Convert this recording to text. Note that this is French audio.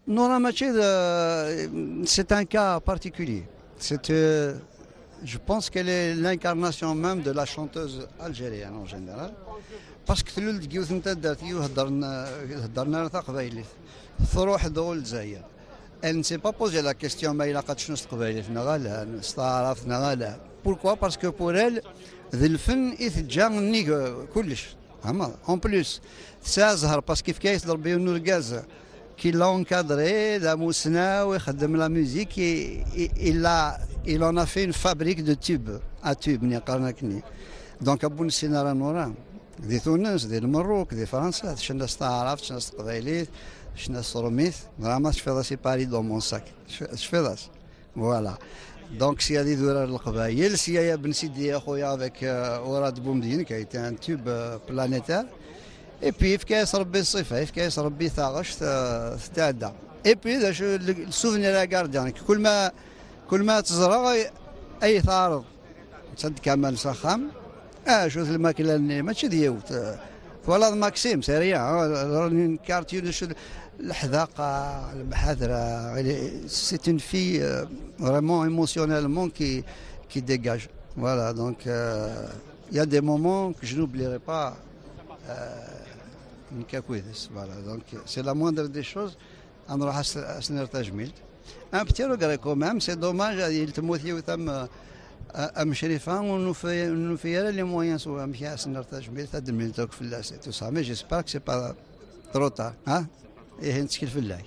Nora Machid, c'est un cas particulier. Je pense qu'elle est l'incarnation même de la chanteuse algérienne en général. parce que ثلول ديوث نتا دارتي هضرنا تقبايليت تروح دول الجزائر. Elle ne s'est pas posé la question ما إلا قد شنو تقبايليتنا غالا استعرفتنا غالا. Pourquoi? Parce que pour elle ذي الفن يتجا نيك كلش. En plus تسع زهر باسكو كيف كيصدر بينو الغاز qui l'a encadré, la Moussna, la musique, il en a fait une fabrique de tubes, à tubes, donc à Bounsinara Nora, des Tunis, des Maroc, des Français, je ne sais pas, je ne sais pas, je ne sais pas, vraiment, je fais ça séparé dans mon sac, je fais ça, voilà. Donc s'il y a des douars de l'Qbaïl, s'il y a Ben Sidi Akhoya avec Orad Boumdine, qui a été un tube planétaire, et puis كيس ربي الصيفه كيس ربي ثاغش تعدى اي بي السوفنير لا غارديان كل ما تزرع اي ثارض تصد كمال سخام شوف الماكله ماشي ديوت فوالا ماكسيم سيريا كارتيون الحذاقه المحاذره سي اون في فريمون ايموسيونيلمون qui dégage voilà donc il y a des moments que je n'oublierai pas voilà, donc c'est la moindre des choses. نروح أسنر تجميل. Un petit regret quand même, c'est dommage, il te motive أم شريفة ونو في les moyens سوا مشي أسنر تجميل تدميل توك في الله tout ça mais j'espère que c'est pas trop tard hein. إيه نتشكل في الله.